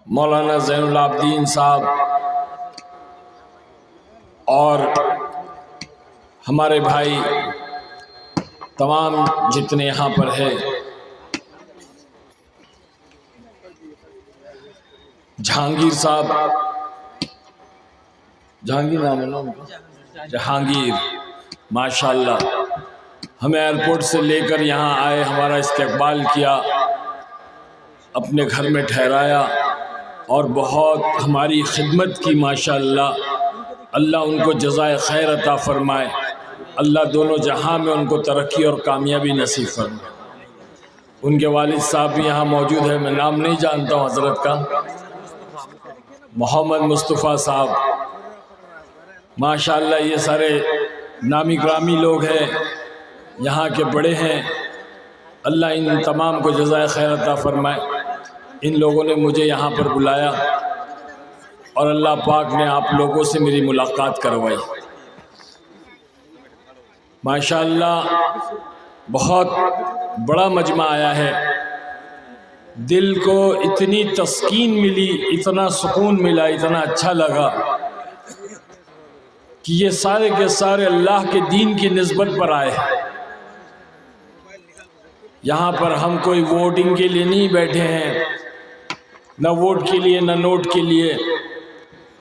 मौलाना ज़ैनुल आबिदीन साहब और हमारे भाई तमाम जितने यहाँ पर है, जहांगीर साहब, जहांगीर नाम है ना उनका, जहांगीर, माशाल्लाह हमें एयरपोर्ट से लेकर यहाँ आए, हमारा इस्तकबाल किया, अपने घर में ठहराया और बहुत हमारी खिदमत की। माशाल्लाह अल्लाह उनको जज़ाए खैर अता फरमाए, अल्लाह दोनों जहां में उनको तरक्की और कामयाबी नसीब फरमाए। उनके वालिद साहब भी यहाँ मौजूद है, मैं नाम नहीं जानता हूँ हज़रत का, मोहम्मद मुस्तफ़ा साहब, माशाल्लाह ये सारे नामी ग्रामी लोग हैं, यहाँ के बड़े हैं। अल्लाह इन तमाम को जज़ाए खैर अता फरमाए। इन लोगों ने मुझे यहाँ पर बुलाया और अल्लाह पाक ने आप लोगों से मेरी मुलाकात करवाई। माशाअल्लाह बहुत बड़ा मजमा आया है, दिल को इतनी तस्कीन मिली, इतना सुकून मिला, इतना अच्छा लगा कि ये सारे के सारे अल्लाह के दीन की निस्बत पर आए हैं। यहाँ पर हम कोई वोटिंग के लिए नहीं बैठे हैं, न वोट के लिए न नोट के लिए,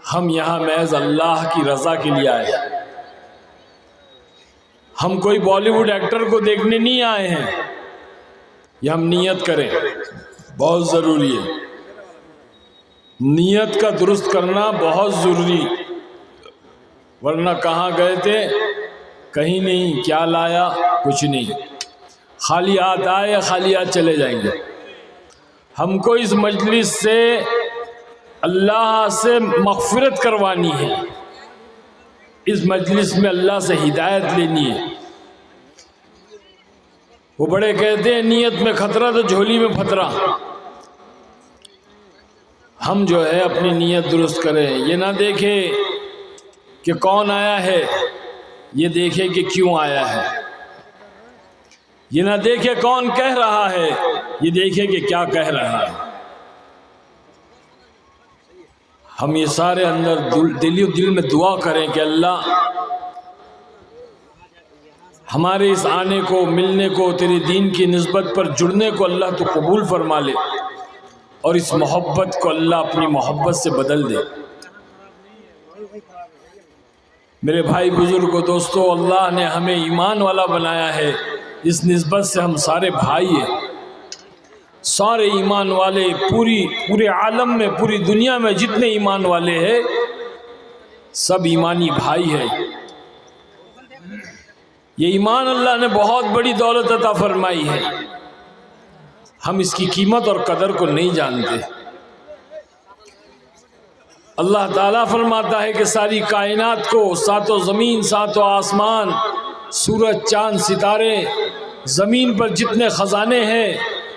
हम यहाँ महज अल्लाह की रज़ा के लिए आए हैं। हम कोई बॉलीवुड एक्टर को देखने नहीं आए हैं, ये हम नियत करें, बहुत ज़रूरी है। नियत का दुरुस्त करना बहुत ज़रूरी, वरना कहाँ गए थे, कहीं नहीं, क्या लाया, कुछ नहीं, खाली हाथ आए, खाली हाथ चले जाएंगे। हमको इस मजलिस से अल्लाह से मग़फ़िरत करवानी है, इस मजलिस में अल्लाह से हिदायत लेनी है। वो बड़े कहते हैं नियत में खतरा तो झोली में फतरा। हम जो है अपनी नियत दुरुस्त करें, ये ना देखे कि कौन आया है, ये देखे कि क्यों आया है। ये ना देखे कौन कह रहा है, ये देखे कि क्या कह रहा है। हम ये सारे अंदर दिल में दुआ करें कि अल्लाह हमारे इस आने को, मिलने को, तेरे दीन की निस्बत पर जुड़ने को अल्लाह तो कबूल फरमा ले, और इस मोहब्बत को अल्लाह अपनी मोहब्बत से बदल दे। मेरे भाई बुजुर्गो, दोस्तों, अल्लाह ने हमें ईमान वाला बनाया है, इस निस्बत से हम सारे भाई हैं। सारे ईमान वाले पूरे आलम में, पूरी दुनिया में जितने ईमान वाले हैं, सब ईमानी भाई हैं। ये ईमान अल्लाह ने बहुत बड़ी दौलत अता फरमाई है, हम इसकी कीमत और कदर को नहीं जानते। अल्लाह ताला फरमाता है कि सारी कायनात को, सातों ज़मीन, सातों आसमान, सूरज, चांद, सितारे, ज़मीन पर जितने ख़जाने हैं,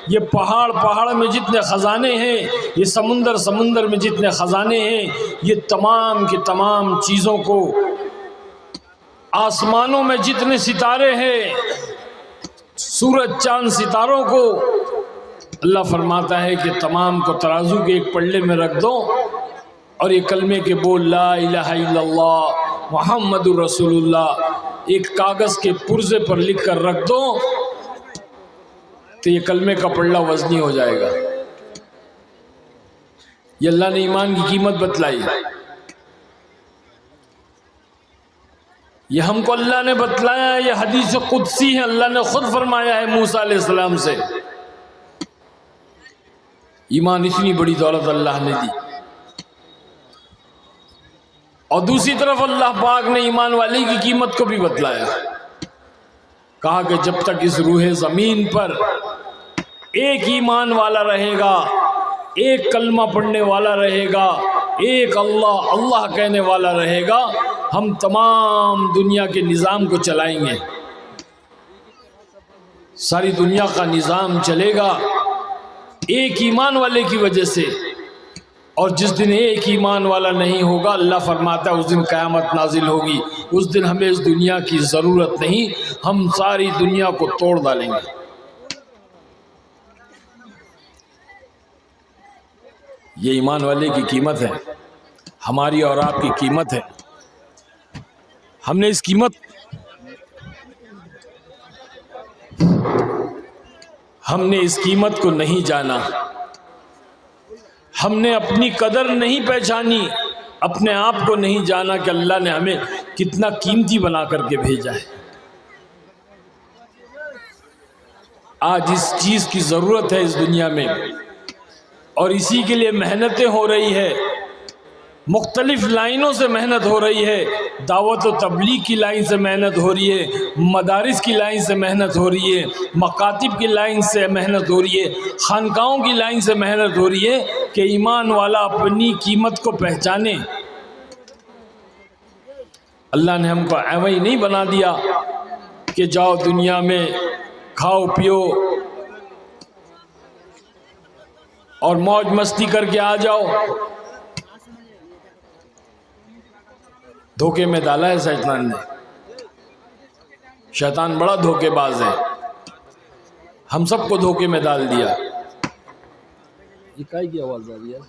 ये पहाड़ में जितने ख़जाने हैं, ये समुंदर में जितने ख़जाने हैं, ये तमाम के तमाम चीज़ों को, आसमानों में जितने सितारे हैं, सूरज, चांद, सितारों को अल्लाह फरमाता है कि तमाम को तराजू के एक पल्ले में रख दो और ये कलमे के बोल ला इलाहा इल्लल्लाह मुहम्मदुर रसूलुल्लाह एक कागज़ के पुर्जे पर लिख कर रख दो, तो ये कलमे का पल्ला वज़नी हो जाएगा। ये अल्लाह ने ईमान की कीमत बतलाई, ये हमको अल्लाह ने बतलाया है, ये हदीस कुदसी है, अल्लाह ने खुद फरमाया है मूसा अलैहिस्सलाम से। ईमान इतनी बड़ी दौलत अल्लाह ने दी, और दूसरी तरफ अल्लाह पाक ने ईमान वाले की कीमत को भी बतलाया। कहा कि जब तक इस रूहे ज़मीन पर एक ईमान वाला रहेगा, एक कलमा पढ़ने वाला रहेगा, एक अल्लाह अल्लाह कहने वाला रहेगा, हम तमाम दुनिया के निज़ाम को चलाएंगे। सारी दुनिया का निज़ाम चलेगा एक ईमान वाले की वजह से। और जिस दिन एक ईमान वाला नहीं होगा, अल्लाह फरमाता है उस दिन क़यामत नाजिल होगी। उस दिन हमें इस दुनिया की ज़रूरत नहीं, हम सारी दुनिया को तोड़ डालेंगे। ये ईमान वाले की कीमत है, हमारी और आपकी कीमत है। हमने इस कीमत को नहीं जाना, हमने अपनी कदर नहीं पहचानी, अपने आप को नहीं जाना कि अल्लाह ने हमें कितना कीमती बना करके भेजा है। आज इस चीज़ की ज़रूरत है इस दुनिया में, और इसी के लिए मेहनतें हो रही है, मुख्तलिफ लाइनों से मेहनत हो रही है। दावत व तबलीग की लाइन से मेहनत हो रही है, मदारिस की लाइन से मेहनत हो रही है, मकातिब की लाइन से मेहनत हो रही है, खानकाहों की लाइन से मेहनत हो रही है कि ईमान वाला अपनी कीमत को पहचाने। अल्लाह ने हमको ऐसा ही नहीं बना दिया कि जाओ दुनिया में खाओ पियो और मौज मस्ती करके आ जाओ। धोखे में डाला है शैतान ने। शैतान बड़ा धोखेबाज है, हम सबको धोखे में डाल दिया। ये काय की आवाज आ रही है?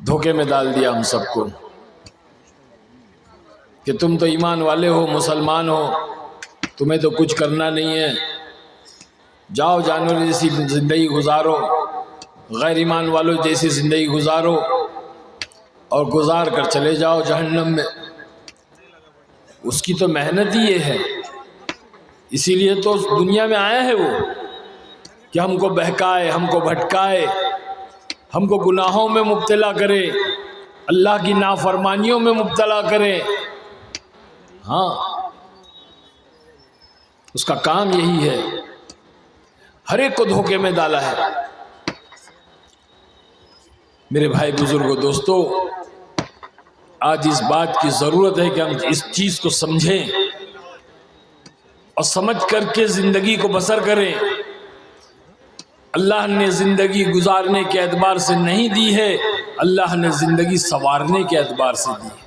धोखे में डाल दिया हम सबको कि तुम तो ईमान वाले हो, मुसलमान हो, तुम्हें तो कुछ करना नहीं है, जाओ जानवर जैसी ज़िंदगी गुजारो, गैर ईमान वालों जैसी ज़िंदगी गुजारो और गुजार कर चले जाओ जहन्नम में। उसकी तो मेहनत ही ये है, इसीलिए तो दुनिया में आया है वो कि हमको बहकाए, हमको भटकाए, हमको गुनाहों में मुब्तला करे, अल्लाह की नाफरमानियों में मुब्तला करे। हाँ, उसका काम यही है, हर एक को धोखे में डाला है। मेरे भाई बुजुर्गों, दोस्तों, आज इस बात की ज़रूरत है कि हम इस चीज़ को समझें और समझ करके ज़िंदगी को बसर करें। अल्लाह ने ज़िंदगी गुजारने के एतबार से नहीं दी है, अल्लाह ने ज़िंदगी संवारने के एतबार से दी है।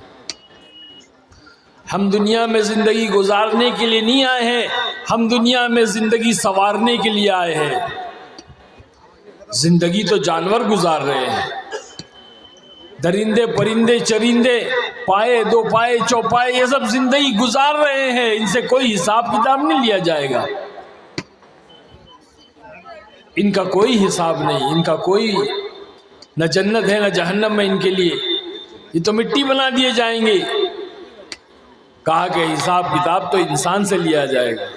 हम दुनिया में ज़िंदगी गुजारने के लिए नहीं आए हैं, हम दुनिया में ज़िंदगी संवारने के लिए आए हैं। ज़िंदगी तो जानवर गुजार रहे हैं, दरिंदे परिंदे चरिंदे, पाए दो पाए चौपाए, ये सब ज़िंदगी गुजार रहे हैं, इनसे कोई हिसाब किताब नहीं लिया जाएगा। इनका कोई हिसाब नहीं, इनका कोई न जन्नत है न जहन्नम है इनके लिए, ये तो मिट्टी बना दिए जाएंगे। कहा कि हिसाब किताब तो इंसान से लिया जाएगा।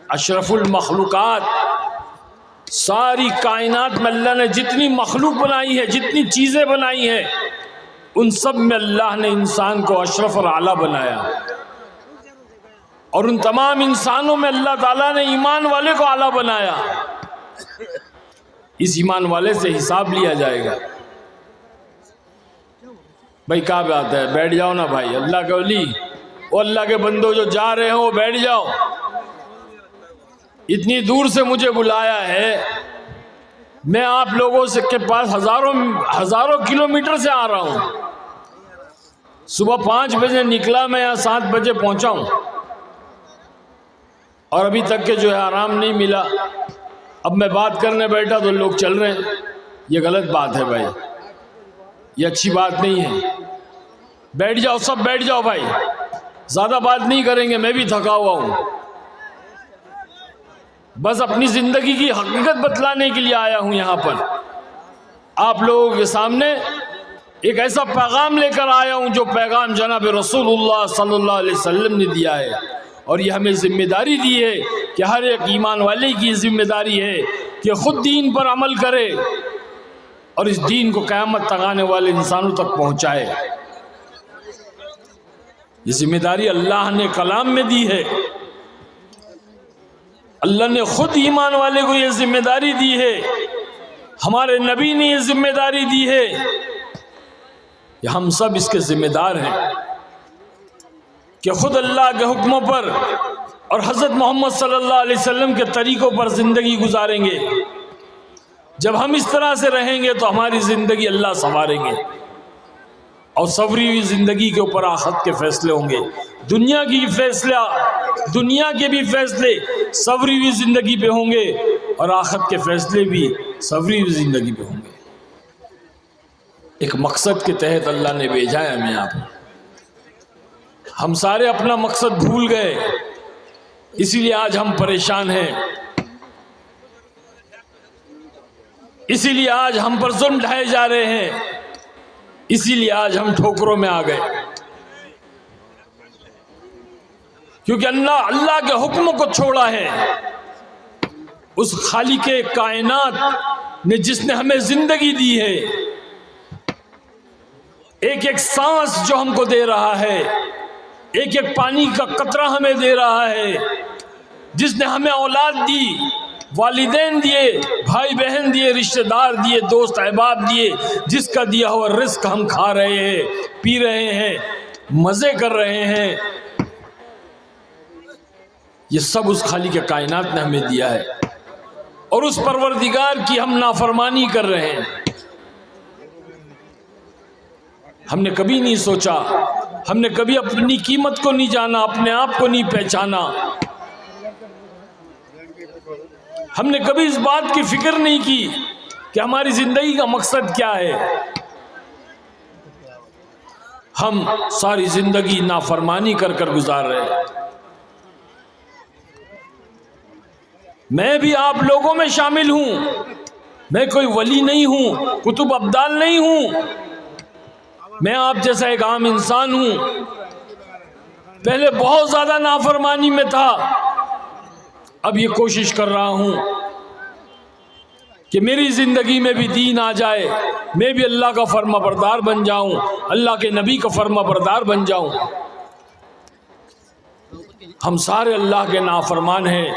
अशरफुल मखलूकात, सारी कायनात में अल्लाह ने जितनी मखलूक बनाई है, जितनी चीज़ें बनाई हैं, उन सब में अल्लाह ने इंसान को अशरफ और आला बनाया। और उन तमाम इंसानों में अल्लाह ताला ने ईमान वाले को आला बनाया। इस ईमान वाले से हिसाब लिया जाएगा। भाई क्या बात है, बैठ जाओ ना भाई, अल्लाह के वली, वो अल्लाह के बंदो जो जा रहे हो वो बैठ जाओ। इतनी दूर से मुझे बुलाया है, मैं आप लोगों से के पास हजारों किलोमीटर से आ रहा हूँ। सुबह 5 बजे निकला, मैं यहाँ 7 बजे पहुँचा हूँ और अभी तक के जो है आराम नहीं मिला। अब मैं बात करने बैठा तो लोग चल रहे हैं, ये गलत बात है भाई, ये अच्छी बात नहीं है। बैठ जाओ, सब बैठ जाओ भाई, ज़्यादा बात नहीं करेंगे, मैं भी थका हुआ हूँ। बस अपनी ज़िंदगी की हकीकत बतलाने के लिए आया हूँ यहाँ पर, आप लोगों के सामने एक ऐसा पैगाम लेकर आया हूँ जो पैगाम जनाब रसूलुल्लाह सल्लल्लाहु अलैहि वसल्लम ने दिया है। और ये हमें जिम्मेदारी दी है कि हर एक ईमान वाले की जिम्मेदारी है कि ख़ुद दीन पर अमल करे और इस दीन को क़यामत तक आने वाले इंसानों तक पहुँचाए। ये जिम्मेदारी अल्लाह ने कलाम में दी है, अल्लाह ने ख़ुद ईमान वाले को ये जिम्मेदारी दी है, हमारे नबी ने ये जिम्मेदारी दी है, हम सब इसके जिम्मेदार हैं कि खुद अल्लाह के हुक्मों पर और हज़रत मोहम्मद सल्लल्लाहु अलैहि वसल्लम के तरीक़ों पर ज़िंदगी गुजारेंगे। जब हम इस तरह से रहेंगे तो हमारी ज़िंदगी अल्लाह संवारेंगे और संवरी हुई ज़िंदगी के ऊपर आखिरत के फैसले होंगे। दुनिया के भी फैसले संवरी हुई ज़िंदगी पे होंगे और आखिरत के फैसले भी संवरी हुई ज़िंदगी पे होंगे। एक मकसद के तहत अल्लाह ने भेजा है हमें यहाँ पर। हम सारे अपना मकसद भूल गए, इसीलिए आज हम परेशान हैं, इसीलिए आज हम पर जुल्म ढाए जा रहे हैं, इसीलिए आज हम ठोकरों में आ गए। क्योंकि अल्लाह के हुक्म को छोड़ा है। उस खालिके कायनात ने जिसने हमें जिंदगी दी है, एक एक सांस जो हमको दे रहा है, एक एक पानी का कतरा हमें दे रहा है, जिसने हमें औलाद दी, वालिदैन दिए, भाई बहन दिए, रिश्तेदार दिए, दोस्त अहबाब दिए, जिसका दिया हुआ रिस्क हम खा रहे हैं, पी रहे हैं, मज़े कर रहे हैं, ये सब उस खालिक के कायनात ने हमें दिया है। और उस परवरदिगार की हम नाफरमानी कर रहे हैं। हमने कभी नहीं सोचा, हमने कभी अपनी कीमत को नहीं जाना, अपने आप को नहीं पहचाना, हमने कभी इस बात की फिक्र नहीं की कि हमारी जिंदगी का मकसद क्या है। हम सारी जिंदगी नाफरमानी कर कर गुजार रहे हैं। मैं भी आप लोगों में शामिल हूं। मैं कोई वली नहीं हूं, कुतुब अब्दाल नहीं हूं, मैं आप जैसा एक आम इंसान हूं। पहले बहुत ज्यादा नाफरमानी में था, अब ये कोशिश कर रहा हूं कि मेरी जिंदगी में भी दीन आ जाए, मैं भी अल्लाह का फर्माबरदार बन जाऊं, अल्लाह के नबी का फर्माबरदार बन जाऊं। हम सारे अल्लाह के नाफरमान हैं,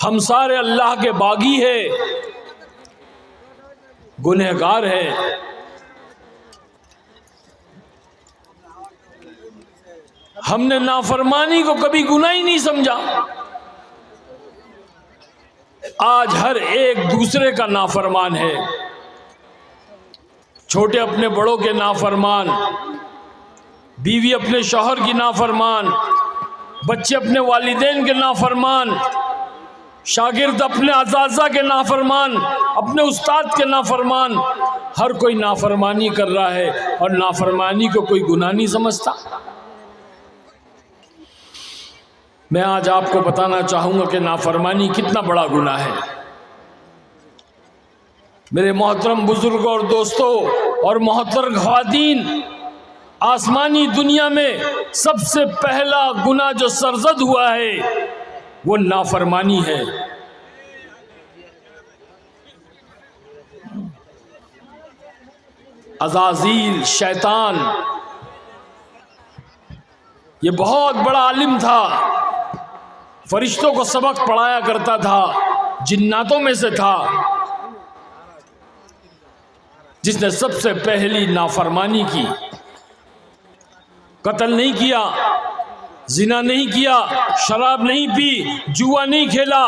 हम सारे अल्लाह के बागी हैं, गुनहगार हैं। हमने नाफरमानी को कभी गुनाह ही नहीं समझा। आज हर एक दूसरे का नाफरमान है। छोटे अपने बड़ों के नाफरमान, बीवी अपने शौहर की नाफरमान, बच्चे अपने वालिदैन के नाफरमान, शागिर्द अपने अज़ाज़ा के नाफरमान, अपने उस्ताद के नाफरमान। हर कोई नाफरमानी कर रहा है और नाफरमानी को कोई गुनाह नहीं समझता। मैं आज आपको बताना चाहूँगा कि नाफरमानी कितना बड़ा गुनाह है। मेरे मोहतरम बुजुर्ग और दोस्तों और मोहतरम ख़वातीन, आसमानी दुनिया में सबसे पहला गुनाह जो सरजद हुआ है वो नाफरमानी है। अज़ाज़ील शैतान ये बहुत बड़ा आलिम था, फरिश्तों को सबक पढ़ाया करता था, जिन्नातों में से था, जिसने सबसे पहली नाफरमानी की। कत्ल नहीं किया, जिना नहीं किया, शराब नहीं पी, जुआ नहीं खेला,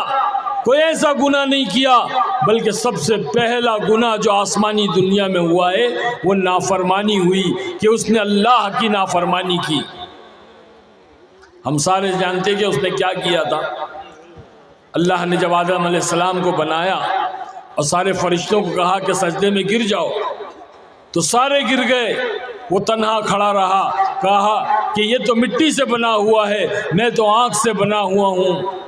कोई ऐसा गुनाह नहीं किया, बल्कि सबसे पहला गुनाह जो आसमानी दुनिया में हुआ है वो नाफरमानी हुई कि उसने अल्लाह की नाफरमानी की। हम सारे जानते कि उसने क्या किया था। अल्लाह ने जब आदम अलैहिस्सलाम को बनाया और सारे फरिश्तों को कहा कि सजदे में गिर जाओ, तो सारे गिर गए। वो तन्हा खड़ा रहा, कहा कि ये तो मिट्टी से बना हुआ है, मैं तो आँख से बना हुआ हूँ।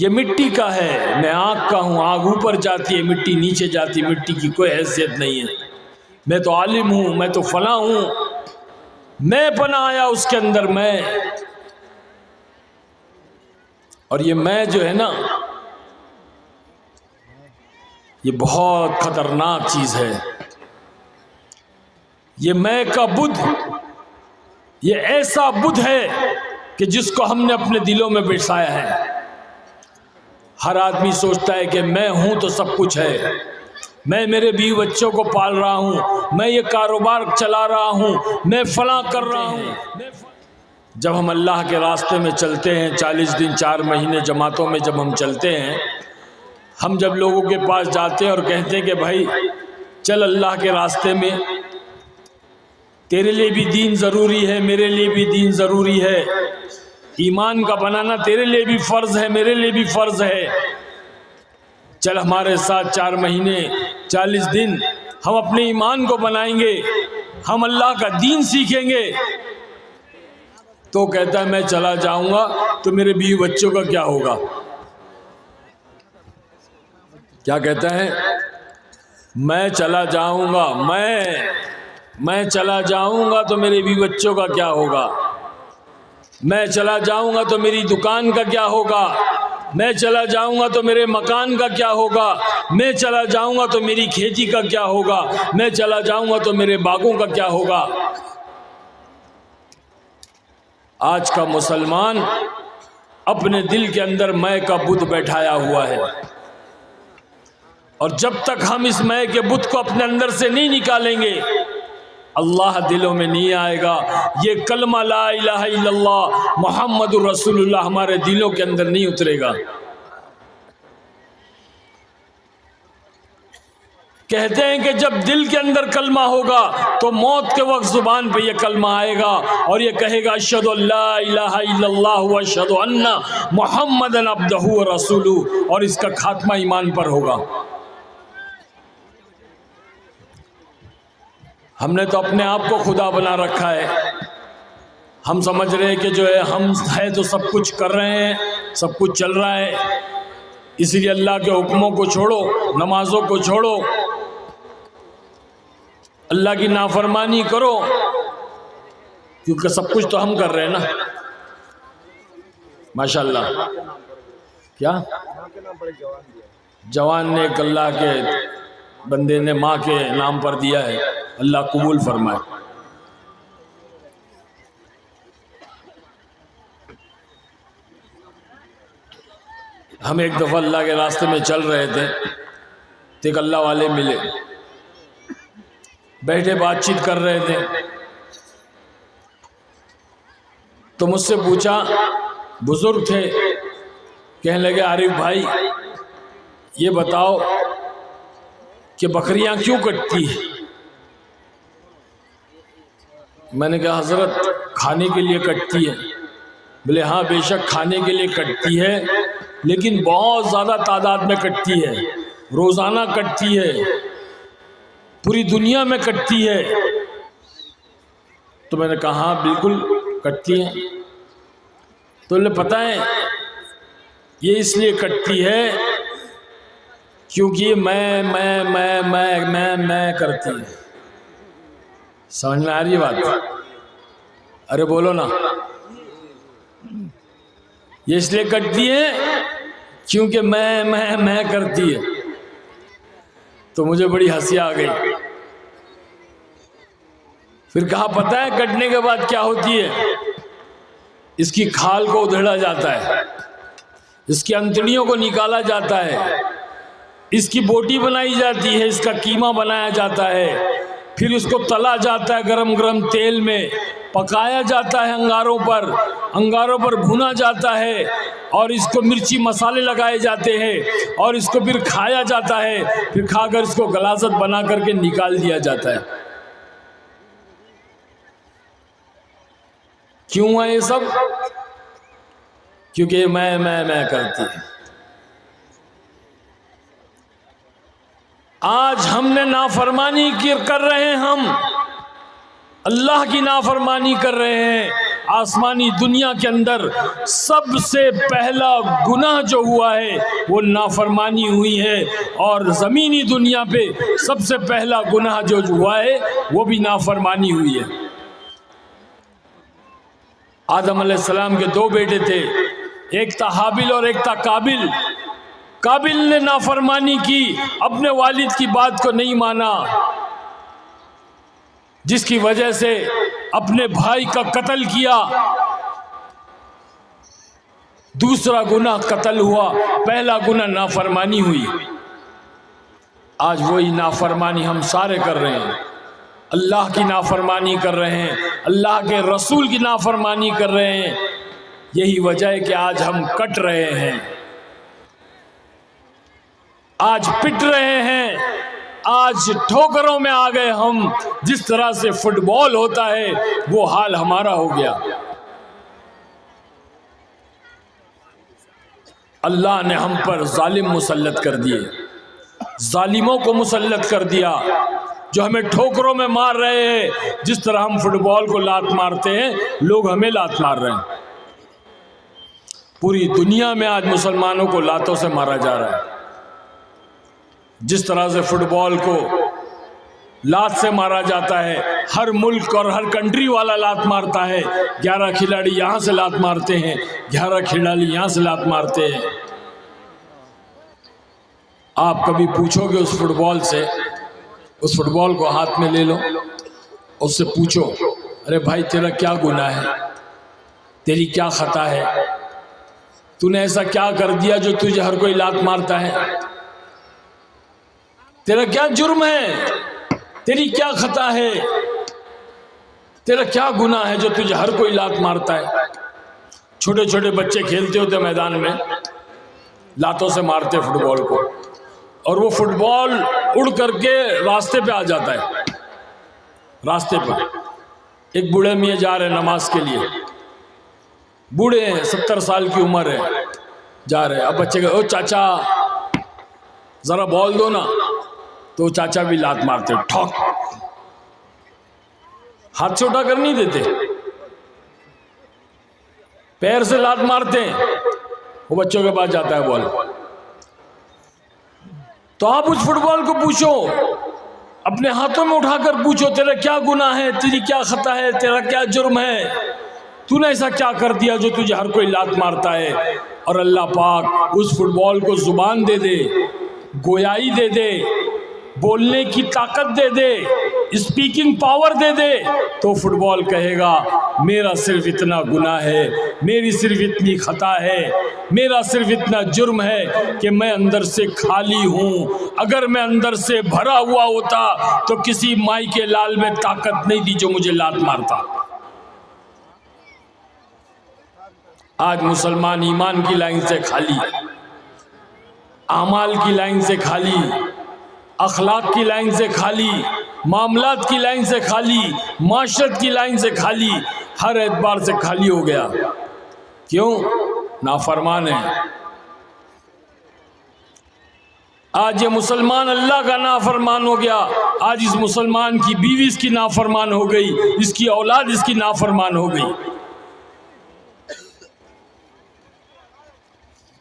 ये मिट्टी का है, मैं आँख का हूँ। आँख ऊपर जाती है, मिट्टी नीचे जाती है, मिट्टी की कोई हैसियत नहीं है। मैं तो आलिम हूँ, मैं तो फला हूँ। मैं बना आया उसके अंदर मैं, और ये मैं जो है ना, ये बहुत खतरनाक चीज है। ये मैं का बुद्ध, ये ऐसा बुद्ध है कि जिसको हमने अपने दिलों में बिठाया है। हर आदमी सोचता है कि मैं हूं तो सब कुछ है, मैं मेरे बीवी बच्चों को पाल रहा हूं, मैं ये कारोबार चला रहा हूं, मैं फला कर रहा हूं। जब हम अल्लाह के रास्ते में चलते हैं, 40 दिन 4 महीने जमातों में जब हम चलते हैं, हम जब लोगों के पास जाते हैं और कहते हैं कि भाई चल अल्लाह के रास्ते में, तेरे लिए भी दीन ज़रूरी है, मेरे लिए भी दीन ज़रूरी है, ईमान का बनाना तेरे लिए भी फ़र्ज़ है, मेरे लिए भी फ़र्ज़ है, चल हमारे साथ 4 महीने 40 दिन हम अपने ईमान को बनाएंगे, हम अल्लाह का दीन सीखेंगे। तो कहता है मैं चला जाऊंगा तो मेरे बीवी बच्चों का क्या होगा? क्या कहता है? मैं चला जाऊंगा, मैं चला जाऊंगा तो मेरे बीवी बच्चों का क्या होगा? मैं चला जाऊंगा तो मेरी दुकान का क्या होगा? मैं चला जाऊंगा तो मेरे मकान का क्या होगा? मैं चला जाऊंगा तो मेरी खेती का क्या होगा? मैं चला जाऊंगा तो मेरे बागों का क्या होगा? आज का मुसलमान अपने दिल के अंदर मैं का बुत बैठाया हुआ है, और जब तक हम इस मैं के बुत को अपने अंदर से नहीं निकालेंगे, अल्लाह दिलों में नहीं आएगा। ये कलमा ला इलाहा इल्लल्लाह मुहम्मदुर रसूलुल्लाह हमारे दिलों के अंदर नहीं उतरेगा। कहते हैं कि जब दिल के अंदर कलमा होगा तो मौत के वक्त जुबान पे ये कलमा आएगा और ये कहेगा अशहदु अल्ला इलाहा इल्लल्लाह व अशहदु अन्ना मुहम्मदन अब्दुहु व रसूलुहु, और इसका खात्मा ईमान पर होगा। हमने तो अपने आप को खुदा बना रखा है। हम समझ रहे हैं कि जो है हम है तो सब कुछ कर रहे हैं, सब कुछ चल रहा है, इसलिए अल्लाह के हुक्मों को छोड़ो, नमाजों को छोड़ो, अल्लाह की नाफरमानी करो, क्योंकि सब कुछ तो हम कर रहे हैं ना। माशाल्लाह। क्या जवान ने एक अल्लाह के बंदे ने माँ के नाम पर दिया है, अल्लाह कबूल फरमाए। हम एक दफ़ा अल्लाह के रास्ते में चल रहे थे तो एक अल्लाह वाले मिले, बैठे बातचीत कर रहे थे, तो मुझसे पूछा, बुजुर्ग थे, कहने लगे आरिफ भाई ये बताओ कि बकरियां क्यों कटती है? मैंने कहा हजरत खाने के लिए कटती है। बोले हाँ बेशक खाने के लिए कटती है, लेकिन बहुत ज़्यादा तादाद में कटती है, रोज़ाना कटती है, पूरी दुनिया में कटती है। तो मैंने कहा हाँ बिल्कुल कटती है। तो उन्हें पता है ये इसलिए कटती है क्योंकि मैं करती है। समझ में आ रही है बात? अरे बोलो ना। ये इसलिए कटती है क्योंकि मैं करती है। तो मुझे बड़ी हंसी आ गई। फिर कहा पता है कटने के बाद क्या होती है? इसकी खाल को उधेड़ा जाता है, इसकी अंतड़ियों को निकाला जाता है, इसकी बोटी बनाई जाती है, इसका कीमा बनाया जाता है, फिर इसको तला जाता है, गरम गरम तेल में पकाया जाता है, अंगारों पर भुना जाता है, और इसको मिर्ची मसाले लगाए जाते हैं, और इसको फिर खाया जाता है, फिर खाकर इसको गलासत बना करके निकाल दिया जाता है। क्यों है ये सब? क्योंकि मैं करती है। आज हमने नाफरमानी कर रहे हैं, हम अल्लाह की नाफरमानी कर रहे हैं। आसमानी दुनिया के अंदर सबसे पहला गुनाह जो हुआ है वो नाफरमानी हुई है, और ज़मीनी दुनिया पे सबसे पहला गुनाह जो हुआ है वो भी नाफरमानी हुई है। आदम अलैहिस्सलाम के 2 बेटे थे, एक था हाबिल और एक था काबिल। काबिल ने नाफरमानी की, अपने वालिद की बात को नहीं माना, जिसकी वजह से अपने भाई का कत्ल किया। दूसरा गुनाह कत्ल हुआ, पहला गुनाह नाफरमानी हुई। आज वही नाफरमानी हम सारे कर रहे हैं। अल्लाह की नाफरमानी कर रहे हैं, अल्लाह के रसूल की नाफरमानी कर रहे हैं। यही वजह है कि आज हम कट रहे हैं, आज पिट रहे हैं, आज ठोकरों में आ गए हम। जिस तरह से फुटबॉल होता है वो हाल हमारा हो गया। अल्लाह ने हम पर जालिम मुसल्लत कर दिए, जालिमों को मुसल्लत कर दिया जो हमें ठोकरों में मार रहे हैं। जिस तरह हम फुटबॉल को लात मारते हैं, लोग हमें लात मार रहे हैं। पूरी दुनिया में आज मुसलमानों को लातों से मारा जा रहा है। जिस तरह से फुटबॉल को लात से मारा जाता है, हर मुल्क और हर कंट्री वाला लात मारता है। 11 खिलाड़ी यहाँ से लात मारते हैं, 11 खिलाड़ी यहाँ से लात मारते हैं। आप कभी पूछोगे उस फुटबॉल से, उस फुटबॉल को हाथ में ले लो, उससे पूछो, अरे भाई तेरा क्या गुनाह है, तेरी क्या खता है, तूने ऐसा क्या कर दिया जो तुझे हर कोई लात मारता है, तेरा क्या जुर्म है, तेरी क्या खता है, तेरा क्या गुनाह है जो तुझे हर कोई लात मारता है। छोटे छोटे बच्चे खेलते होते मैदान में, लातों से मारते फुटबॉल को, और वो फुटबॉल उड़ करके रास्ते पे आ जाता है। रास्ते पर एक बूढ़े मियाँ जा रहे हैं नमाज के लिए, बूढ़े हैं, 70 साल की उम्र है, जा रहे हैं। अब बच्चे कहे, ओ चाचा जरा बॉल दो ना, तो चाचा भी लात मारते, ठोक, हाथ से उठा कर नहीं देते, पैर से लात मारते हैं। वो बच्चों के पास जाता है बॉल। तो आप उस फुटबॉल को पूछो, अपने हाथों में उठाकर पूछो, तेरा क्या गुनाह है, तेरी क्या खता है, तेरा क्या जुर्म है, तूने ऐसा क्या कर दिया जो तुझे हर कोई लात मारता है। और अल्लाह पाक उस फुटबॉल को जुबान दे दे, गोयाई दे दे, बोलने की ताकत दे दे, स्पीकिंग पावर दे दे, तो फुटबॉल कहेगा मेरा सिर्फ इतना गुनाह है, मेरी सिर्फ इतनी खता है, मेरा सिर्फ इतना जुर्म है कि मैं अंदर से खाली हूँ। अगर मैं अंदर से भरा हुआ होता तो किसी माई के लाल में ताकत नहीं थी जो मुझे लात मारता। आज मुसलमान ईमान की लाइन से खाली, आमाल की लाइन से खाली, अखलाक की लाइन से खाली, मामलात की लाइन से खाली, माशरत की लाइन से खाली, हर एतबार से खाली हो गया। क्यों? नाफरमान है। आज ये मुसलमान अल्लाह का नाफरमान हो गया। आज इस मुसलमान की बीवी इसकी नाफरमान हो गई, इसकी औलाद इसकी नाफरमान हो गई।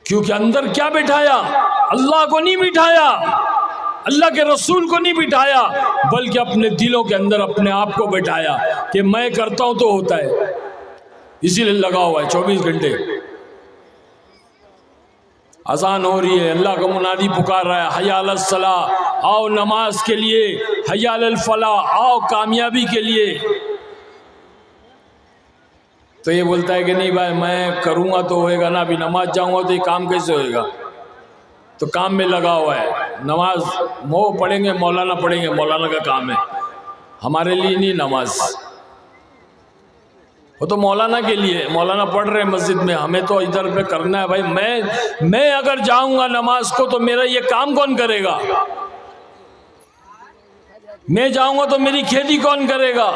क्योंकि अंदर क्या बिठाया? अल्लाह को नहीं बिठाया, अल्लाह के रसूल को नहीं बिठाया, बल्कि अपने दिलों के अंदर अपने आप को बिठाया कि मैं करता हूं तो होता है। इसीलिए लगा हुआ है 24 घंटे। अजान हो रही है, अल्लाह का मुनादी पुकार रहा है, हय्या अलस सलाह, आओ नमाज के लिए, हय्या अलल फलाह, आओ कामयाबी के लिए। तो ये बोलता है कि नहीं भाई मैं करूँगा तो होएगा ना, अभी नमाज जाऊँगा तो ये काम कैसे होएगा। तो काम में लगा हुआ है। नमाज पढ़ेंगे, मौलाना पढ़ेंगे, मौलाना का काम है, हमारे लिए नहीं नमाज, वो तो मौलाना के लिए। मौलाना पढ़ रहे हैं मस्जिद में, हमें तो इधर पे करना है। भाई मैं अगर जाऊँगा नमाज को तो मेरा ये काम कौन करेगा? मैं जाऊँगा तो मेरी खेती कौन करेगा?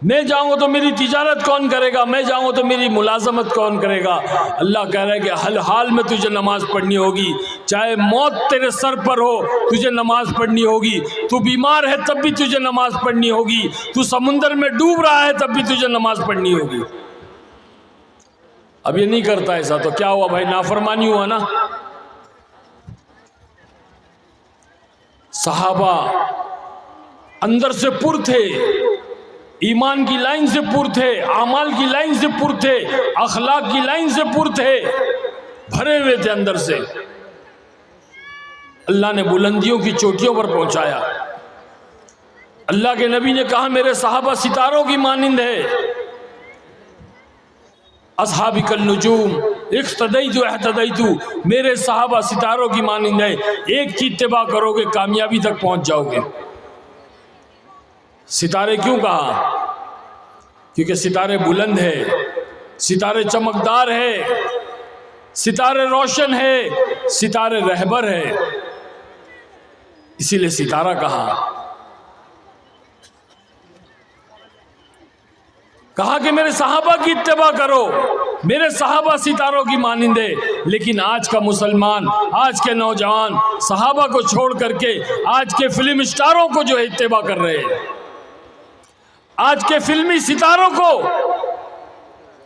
मैं जाऊंगा तो मेरी तिजारत कौन करेगा? मैं जाऊंगा तो मेरी मुलाजमत कौन करेगा? अल्लाह कह रहा है कि हर हाल में तुझे नमाज पढ़नी होगी, चाहे मौत तेरे सर पर हो तुझे नमाज पढ़नी होगी, तू बीमार है तब भी तुझे नमाज पढ़नी होगी, तू समुंदर में डूब रहा है तब भी तुझे नमाज पढ़नी होगी। अब ये नहीं करता ऐसा तो क्या हुआ भाई? नाफरमानी हुआ ना। सहाबा अंदर से पुर थे, ईमान की लाइन से पुर थे, आमाल की लाइन से पुर थे, अखलाक की लाइन से पुर थे, भरे हुए थे अंदर से। अल्लाह ने बुलंदियों की चोटियों पर पहुंचाया। अल्लाह के नबी ने कहा मेरे सहाबा सितारों की मानिंद है। असहाबी कल नुजूम इख्तदैतु अहतदैतु, मेरे सहाबा सितारों की मानिंद है, एक की इत्तिबा करोगे कामयाबी तक पहुंच जाओगे। सितारे क्यों कहा? क्योंकि सितारे बुलंद है, सितारे चमकदार है, सितारे रोशन है, सितारे रहबर है, इसीलिए सितारा कहा। कहा कि मेरे सहाबा की इत्तिबा करो, मेरे सहाबा सितारों की मानिंदे। लेकिन आज का मुसलमान, आज के नौजवान सहाबा को छोड़ करके आज के फिल्म स्टारों को जो है इत्तिबा कर रहे हैं, आज के फिल्मी सितारों को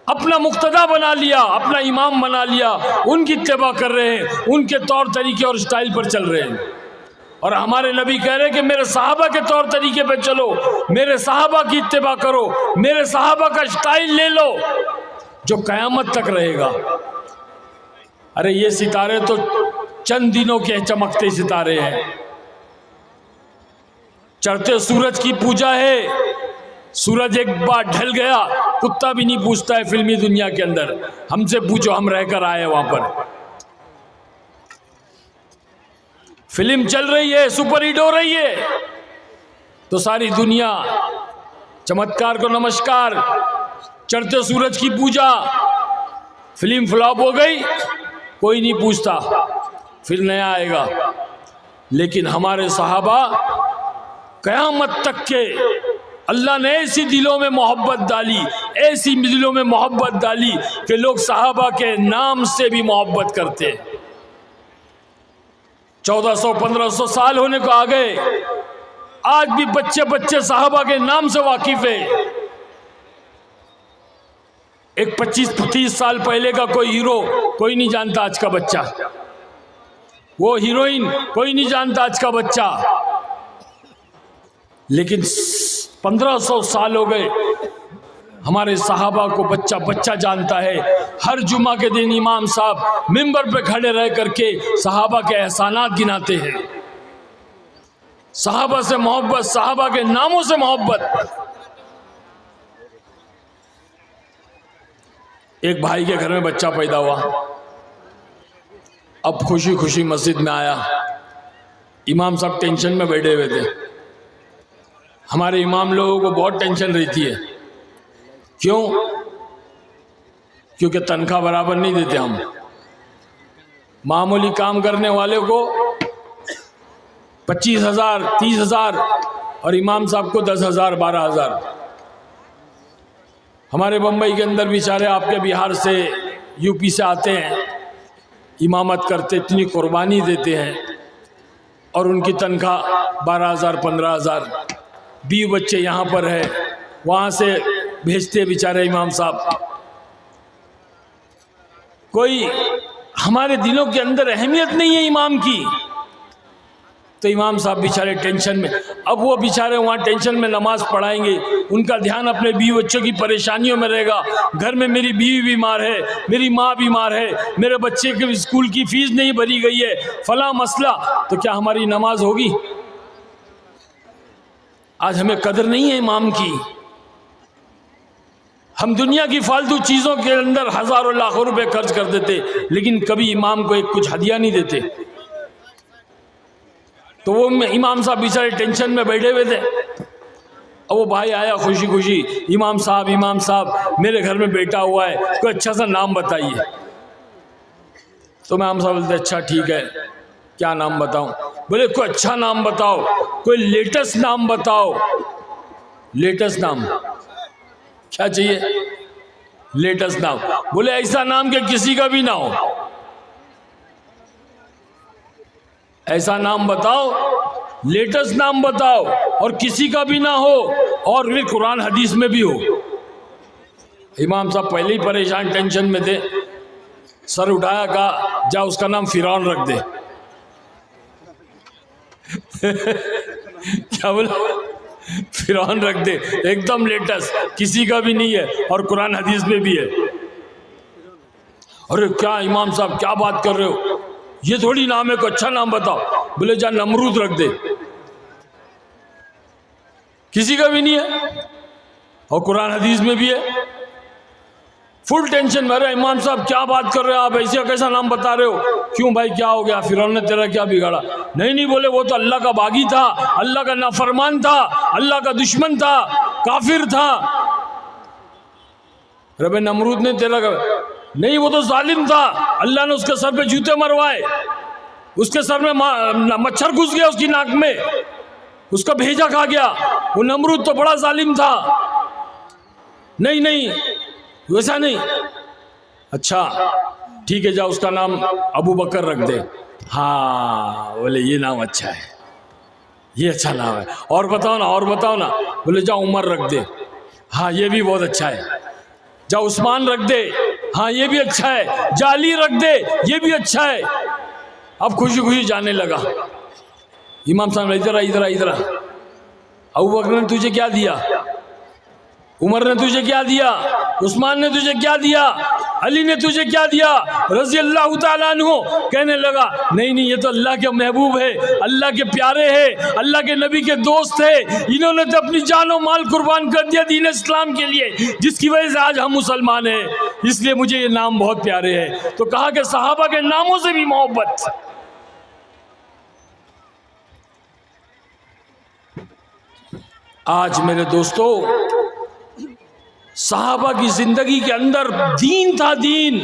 अपना मुक्तदा बना लिया, अपना इमाम बना लिया, उनकी इत्तिबा कर रहे हैं, उनके तौर तरीके और स्टाइल पर चल रहे हैं। और हमारे नबी कह रहे हैं कि मेरे सहाबा के तौर तरीके पे चलो, मेरे सहाबा की इत्तिबा करो, मेरे सहाबा का स्टाइल ले लो जो कयामत तक रहेगा। अरे ये सितारे तो चंद दिनों के चमकते सितारे हैं। चढ़ते सूरज की पूजा है, सूरज एक बार ढल गया कुत्ता भी नहीं पूछता है फिल्मी दुनिया के अंदर। हमसे पूछो, हम रहकर आए वहां पर। फिल्म चल रही है, सुपर हिट हो रही है, तो सारी दुनिया चमत्कार को नमस्कार, चढ़ते सूरज की पूजा। फिल्म फ्लॉप हो गई, कोई नहीं पूछता, फिर नया आएगा। लेकिन हमारे सहाबा कयामत तक के अल्लाह ने ऐसी दिलों में मोहब्बत डाली, ऐसी दिलों में मोहब्बत डाली कि लोग सहाबा के नाम से भी मोहब्बत करते हैं। 1400-1500 साल होने को आ गए, आज भी बच्चे बच्चे सहाबा के नाम से वाकिफ है। एक 25-30 साल पहले का कोई हीरो कोई नहीं जानता आज का बच्चा, वो हीरोइन कोई नहीं जानता आज का बच्चा। लेकिन 1500 साल हो गए, हमारे सहाबा को बच्चा बच्चा जानता है। हर जुमा के दिन इमाम साहब मिंबर पे खड़े रह करके सहाबा के एहसानात गिनाते हैं, सहाबा से मोहब्बत, सहाबा के नामों से मोहब्बत। एक भाई के घर में बच्चा पैदा हुआ, अब खुशी खुशी मस्जिद में आया, इमाम साहब टेंशन में बैठे हुए थे। हमारे इमाम लोगों को बहुत टेंशन रहती है, क्यों? क्योंकि तनख्वाह बराबर नहीं देते हम। मामूली काम करने वाले को 25,000 30,000 और इमाम साहब को 10,000 12,000। हमारे बम्बई के अंदर बेचारे आपके बिहार से यूपी से आते हैं, इमामत करते, इतनी कुर्बानी देते हैं और उनकी तनख्वाह 12,000 15,000। 20 बच्चे यहाँ पर है, वहाँ से भेजते बेचारे इमाम साहब। कोई हमारे दिलों के अंदर अहमियत नहीं है इमाम की, तो इमाम साहब बेचारे टेंशन में। अब वो बेचारे वहाँ टेंशन में नमाज पढ़ाएंगे, उनका ध्यान अपने बीवी बच्चों की परेशानियों में रहेगा। घर में मेरी बीवी बीमार है, मेरी माँ बीमार है, मेरे बच्चे के स्कूल की फीस नहीं भरी गई है, फला मसला, तो क्या हमारी नमाज होगी? आज हमें कदर नहीं है इमाम की। हम दुनिया की फालतू चीज़ों के अंदर हज़ारों लाखों रुपए खर्च कर देते, लेकिन कभी इमाम को एक कुछ हदिया नहीं देते। तो वो इमाम साहब बेचारे टेंशन में बैठे हुए थे। अब वो भाई आया खुशी खुशी, इमाम साहब मेरे घर में बैठा हुआ है, कोई अच्छा सा नाम बताइए। तो इमाम साहब बोलते अच्छा ठीक है, क्या नाम बताऊं? बोले कोई अच्छा नाम बताओ, कोई लेटेस्ट नाम बताओ। लेटेस्ट नाम क्या चाहिए? लेटेस्ट नाम। बोले ऐसा नाम कि किसी का भी ना हो, ऐसा नाम बताओ, लेटेस्ट नाम बताओ और किसी का भी ना हो और फिर कुरान हदीस में भी हो। इमाम साहब पहले ही परेशान टेंशन में थे, सर उठाया, कहा जा उसका नाम फिरौन रख दे। क्या बोला? फिरौन रख दे, एकदम लेटेस्ट, किसी का भी नहीं है और कुरान हदीस में भी है। अरे क्या इमाम साहब क्या बात कर रहे हो, ये थोड़ी नाम है, को अच्छा नाम बताओ। बोले जा नमरूद रख दे, किसी का भी नहीं है और कुरान हदीस में भी है। फुल टेंशन में। अरे इमाम साहब क्या बात कर रहे हो आप, ऐसे कैसा नाम बता रहे हो, क्यों भाई क्या हो गया, फिरौन ने तेरा क्या बिगाड़ा? नहीं नहीं बोले, वो तो अल्लाह का बागी था, अल्लाह का नाफरमान था, अल्लाह का दुश्मन था, काफिर था। रबे नमरूद ने तेरा नहीं, वो तो जालिम था, अल्लाह ने उसके सर पे जूते मरवाए, उसके सर में मच्छर घुस गया उसकी नाक में, उसका भेजा खा गया। वो नमरूद तो बड़ा जालिम था। नहीं नहीं वैसा नहीं। अच्छा ठीक है, जा उसका नाम अबू बकर रख दे। हाँ बोले ये नाम अच्छा है, ये अच्छा नाम है। और बताओ ना, और बताओ ना। बोले जा उमर रख दे। हाँ ये भी बहुत अच्छा है। जा उस्मान रख दे। हाँ ये भी अच्छा है। जा अली रख दे, ये भी अच्छा है। अब खुशी खुशी जाने लगा। इमाम साहब इधर इधर इधर, अबू बकर ने तुझे क्या दिया, उमर ने तुझे क्या दिया, उस्मान ने तुझे क्या दिया, अली ने तुझे क्या दिया, रज़ी अल्लाह ताला अन्हु। कहने लगा नहीं नहीं, ये तो अल्लाह के महबूब है, अल्लाह के प्यारे हैं, अल्लाह के नबी के दोस्त है, इन्होंने तो अपनी जान और माल कुर्बान कर दिया दीन इस्लाम के लिए, जिसकी वजह से आज हम मुसलमान हैं, इसलिए मुझे ये नाम बहुत प्यारे हैं। तो कहा कि सहाबा के नामों से भी मोहब्बत। आज मेरे दोस्तों, सहाबा की जिंदगी के अंदर दीन था, दीन।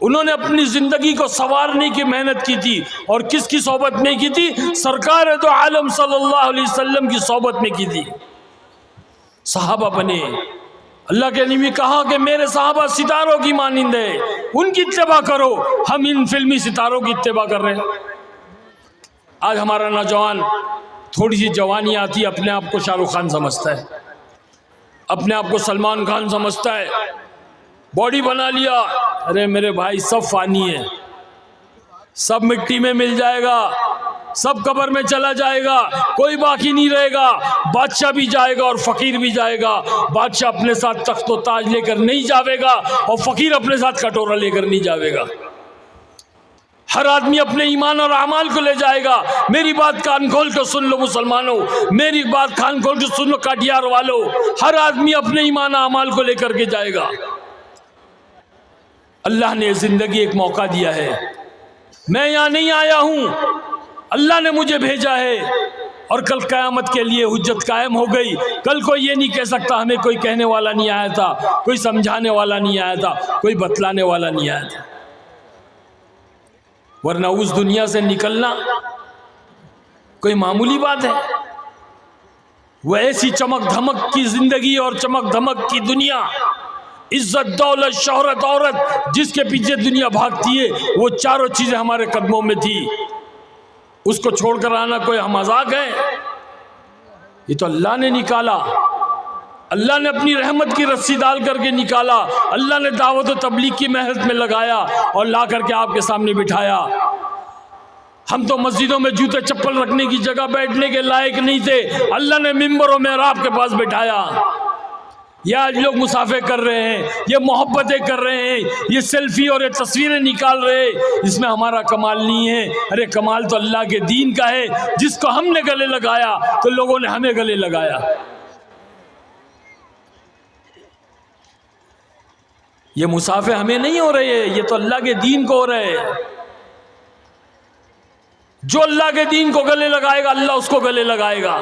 उन्होंने अपनी जिंदगी को संवारने की मेहनत की थी, और किसकी सोबत में की थी? सरकार दो आलम सल्लल्लाहु अलैहि वसल्लम की सोबत में की थी। सहाबा बने। अल्लाह के नबी कहा कि मेरे सहाबा सितारों की मानिंद है, उनकी इत्तेबा करो। हम इन फिल्मी सितारों की इत्तेबा कर रहे हैं। आज हमारा नौजवान थोड़ी सी जवानी आती है, अपने आप को शाहरुख खान समझता है, अपने आप को सलमान खान समझता है, बॉडी बना लिया। अरे मेरे भाई, सब फानी है, सब मिट्टी में मिल जाएगा, सब कब्र में चला जाएगा, कोई बाकी नहीं रहेगा। बादशाह भी जाएगा और फकीर भी जाएगा। बादशाह अपने साथ तख्त व ताज लेकर नहीं जाएगा, और फकीर अपने साथ कटोरा लेकर नहीं जाएगा। हर आदमी अपने ईमान और अमाल को ले जाएगा। मेरी बात कान खोल कर सुन लो मुसलमानों, मेरी बात कान खोल कर सुन लो काटियार वालों, हर आदमी अपने ईमान और अमाल को लेकर के जाएगा। अल्लाह ने जिंदगी एक मौका दिया है। मैं यहाँ नहीं आया हूँ, अल्लाह ने मुझे भेजा है, और कल क़यामत के लिए हुज्जत कायम हो गई। कल कोई ये नहीं कह सकता हमें कोई कहने वाला नहीं आया था, कोई समझाने वाला नहीं आया था, कोई बतलाने वाला नहीं आया था। वरना उस दुनिया से निकलना कोई मामूली बात है। वह ऐसी चमक धमक की जिंदगी और चमक धमक की दुनिया, इज्जत दौलत शोहरत औरत, जिसके पीछे दुनिया भागती है, वो चारों चीजें हमारे कदमों में थी। उसको छोड़कर आना कोई मजाक है? ये तो अल्लाह ने निकाला, अल्लाह ने अपनी रहमत की रस्सी डाल करके निकाला। अल्लाह ने दावत और तबलीग की मेहनत में लगाया और ला करके आपके सामने बिठाया। हम तो मस्जिदों में जूते चप्पल रखने की जगह बैठने के लायक नहीं थे, अल्लाह ने मिंबर और मेहराब के पास बिठाया। ये आज लोग मुसाफे कर रहे हैं, ये मोहब्बतें कर रहे हैं, ये सेल्फी और ये तस्वीरें निकाल रहे हैं, इसमें हमारा कमाल नहीं है। अरे कमाल तो अल्लाह के दीन का है, जिसको हमने गले लगाया तो लोगों ने हमें गले लगाया। ये मुसाफे हमें नहीं हो रहे हैं, ये तो अल्लाह के दीन को हो रहे हैं। जो अल्लाह के दीन को गले लगाएगा, अल्लाह उसको गले लगाएगा।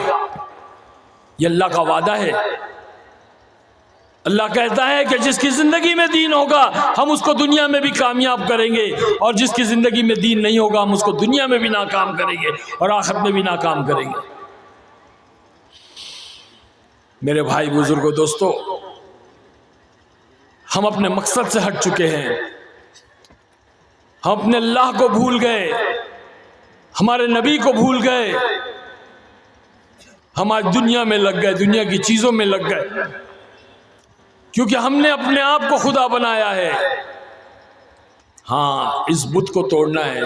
ये अल्लाह का वादा है। अल्लाह कहता है कि जिसकी जिंदगी में दीन होगा हम उसको दुनिया में भी कामयाब करेंगे, और जिसकी जिंदगी में दीन नहीं होगा हम उसको दुनिया में भी नाकाम करेंगे और आखिरत में भी नाकाम करेंगे। मेरे भाई बुजुर्गों दोस्तों, हम अपने मकसद से हट चुके हैं। हम अपने अल्लाह को भूल गए, हमारे नबी को भूल गए। हम आज दुनिया में लग गए, दुनिया की चीजों में लग गए, क्योंकि हमने अपने आप को खुदा बनाया है। हाँ, इस बुत को तोड़ना है।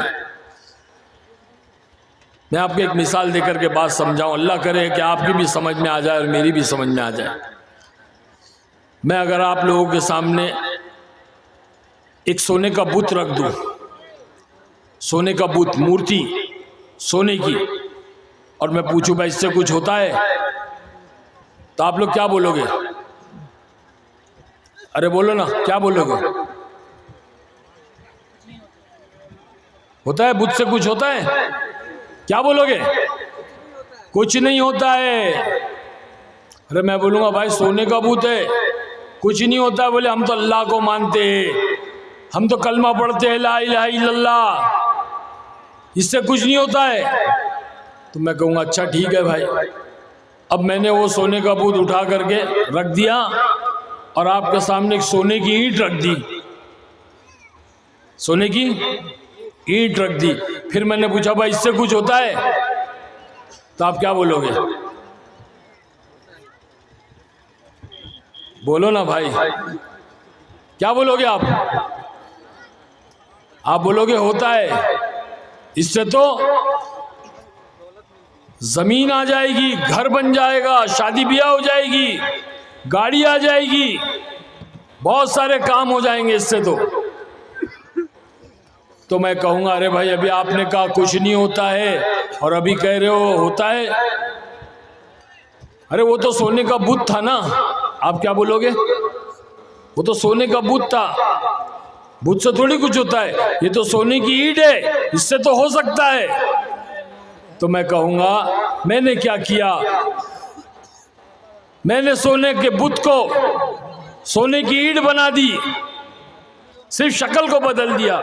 मैं आपको एक मिसाल देकर के बात समझाऊं, अल्लाह करे कि आपकी भी समझ में आ जाए और मेरी भी समझ में आ जाए। मैं अगर आप लोगों के सामने एक सोने का बुत रख दूं, सोने का बुत, मूर्ति सोने की, और मैं पूछूं भाई इससे कुछ होता है, तो आप लोग क्या बोलोगे? अरे बोलो ना, क्या बोलोगे? होता है बुत से कुछ होता है? क्या बोलोगे? कुछ नहीं होता है। अरे मैं बोलूंगा भाई सोने का भूत है, कुछ नहीं होता है। बोले हम तो अल्लाह को मानते हैं, हम तो कलमा पढ़ते हैं ला इलाहा इल्लल्लाह, इससे कुछ नहीं होता है। तो मैं कहूँगा अच्छा ठीक है भाई। अब मैंने वो सोने का भूत उठा करके रख दिया और आपके सामने एक सोने की ईंट रख दी, सोने की ईंट रख दी। फिर मैंने पूछा भाई इससे कुछ होता है? तो आप क्या बोलोगे? बोलो ना भाई, क्या बोलोगे आप? आप बोलोगे होता है, इससे तो जमीन आ जाएगी, घर बन जाएगा, शादी ब्याह हो जाएगी, गाड़ी आ जाएगी, बहुत सारे काम हो जाएंगे इससे तो मैं कहूंगा अरे भाई अभी आपने कहा कुछ नहीं होता है और अभी कह रहे हो होता है। अरे वो तो सोने का बुत था ना, आप क्या बोलोगे? वो तो सोने का बुत था, बुत से थोड़ी कुछ होता है, ये तो सोने की ईंट है, इससे तो हो सकता है। तो मैं कहूंगा मैंने क्या किया, मैंने सोने के बुत को सोने की ईंट बना दी, सिर्फ शक्ल को बदल दिया,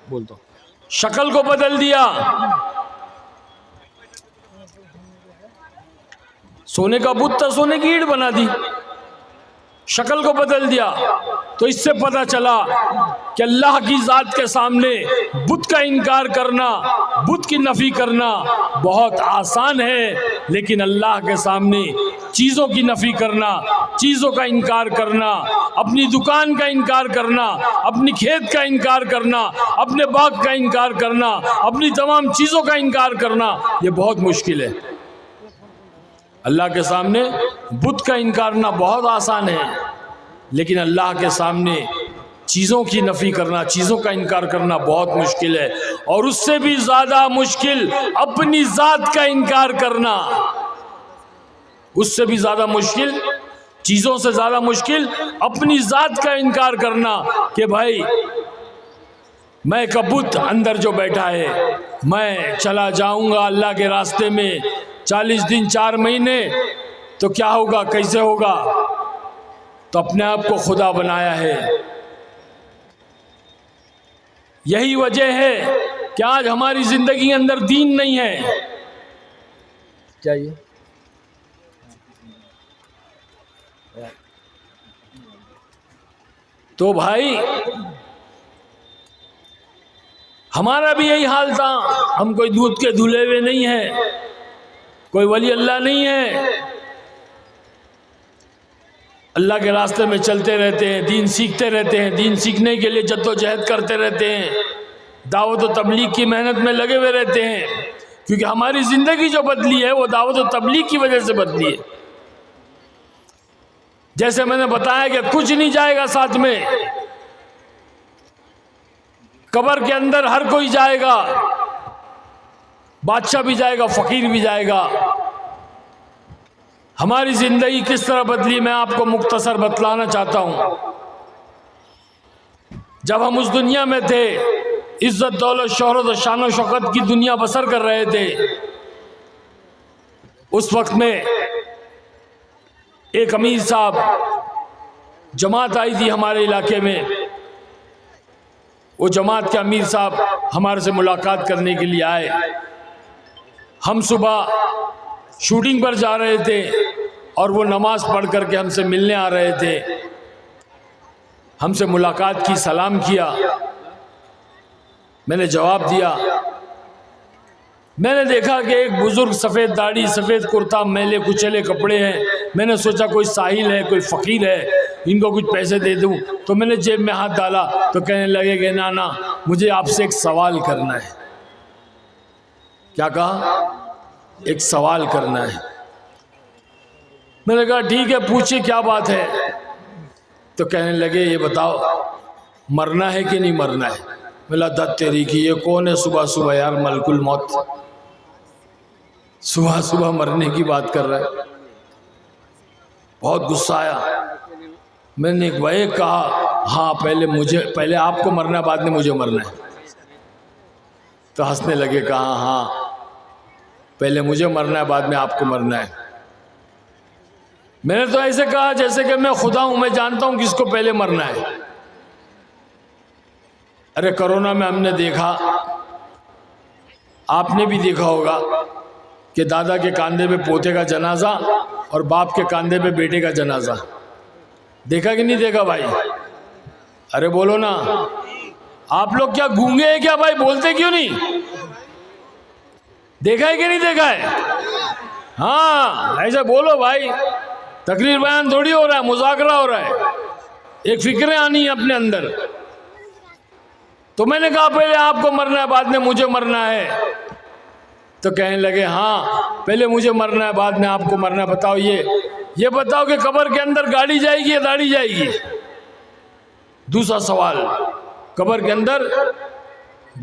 बोल दो शक्ल को बदल दिया। सोने का बुत था, सोने की ईंट बना दी, शक्ल को बदल दिया। तो इससे पता चला कि अल्लाह की जात के सामने बुत का इनकार करना, बुत की नफी करना बहुत आसान है, लेकिन अल्लाह के सामने चीज़ों की नफी करना, चीज़ों का इनकार करना, अपनी दुकान का इनकार करना, अपनी खेत का इनकार करना, अपने बाग का इनकार करना, अपनी तमाम चीज़ों का इनकार करना, ये बहुत मुश्किल है। अल्लाह के सामने बुत का इनकार करना बहुत आसान है, लेकिन अल्लाह के सामने चीज़ों की नफ़ी करना, चीज़ों का इनकार करना बहुत मुश्किल है। और उससे भी ज़्यादा मुश्किल अपनी ज़ात का इनकार करना, उससे भी ज़्यादा मुश्किल, चीज़ों से ज़्यादा मुश्किल अपनी ज़ात का इनकार करना कि भाई मैं का बुत अंदर जो बैठा है, मैं चला जाऊंगा अल्लाह के रास्ते में 40 दिन 4 महीने, तो क्या होगा, कैसे होगा? तो अपने आप को खुदा बनाया है। यही वजह है कि आज हमारी जिंदगी के अंदर दीन नहीं है। चाहिए तो भाई हमारा भी यही हाल था। हम कोई दूध के धुले हुए नहीं है, कोई वली अल्लाह नहीं है, अल्लाह के रास्ते में चलते रहते हैं, दीन सीखते रहते हैं, दीन सीखने के लिए जद्दोजहद करते रहते हैं, दावत व तबलीग की मेहनत में लगे हुए रहते हैं, क्योंकि हमारी ज़िंदगी जो बदली है वो दावत व तबलीग की वजह से बदली है। जैसे मैंने बताया कि कुछ नहीं जाएगा साथ में, कब्र के अंदर हर कोई जाएगा, बादशाह भी जाएगा, फकीर भी जाएगा। हमारी जिंदगी किस तरह बदली मैं आपको मुख्तसर बतलाना चाहता हूं। जब हम उस दुनिया में थे, इज्जत दौलत शोहरत और शान शौकत की दुनिया बसर कर रहे थे, उस वक्त में एक अमीर साहब जमात आई थी हमारे इलाके में। वो जमात के अमीर साहब हमारे से मुलाकात करने के लिए आए। हम सुबह शूटिंग पर जा रहे थे और वो नमाज पढ़ करके हमसे मिलने आ रहे थे। हमसे मुलाकात की, सलाम किया, मैंने जवाब दिया। मैंने देखा कि एक बुजुर्ग सफ़ेद दाढ़ी, सफ़ेद कुर्ता, मैले कुचले कपड़े हैं। मैंने सोचा कोई साहिल है, कोई फ़कीर है, इनको कुछ पैसे दे दूं। तो मैंने जेब में हाथ डाला तो कहने लगे कि ना ना, मुझे आपसे एक सवाल करना है। क्या कहा? एक सवाल करना है। मैंने कहा ठीक है, पूछिए क्या बात है। तो कहने लगे ये बताओ मरना है कि नहीं मरना है। बोला दत्त तेरी की, ये कौन है सुबह सुबह यार, मलकुल मौत सुबह सुबह मरने की बात कर रहा है। बहुत गुस्सा आया। मैंने एक भाई कहा हाँ पहले आपको मरना है, बाद में मुझे मरना है। तो हंसने लगे, कहा हाँ पहले मुझे मरना है, बाद में आपको मरना है। मैंने तो ऐसे कहा जैसे कि मैं खुदा हूं, मैं जानता हूं किसको पहले मरना है। अरे कोरोना में हमने देखा, आपने भी देखा होगा कि दादा के कंधे पे पोते का जनाजा और बाप के कंधे पे बेटे का जनाजा। देखा कि नहीं देखा भाई? अरे बोलो ना, आप लोग क्या गूंगे हैं क्या भाई? बोलते क्यों नहीं? देखा है कि नहीं देखा है? हाँ ऐसा बोलो भाई। तकरीर बयान थोड़ी हो रहा है, मुज़ाकरा हो रहा है। एक फिक्रें आनी है अपने अंदर। तो मैंने कहा पहले आपको मरना है, बाद में मुझे मरना है। तो कहने लगे हाँ पहले मुझे मरना है, बाद में आपको मरना है। बताओ ये बताओ कि कब्र के अंदर गाड़ी जाएगी या दाढ़ी जाएगी? दूसरा सवाल, कब्र के अंदर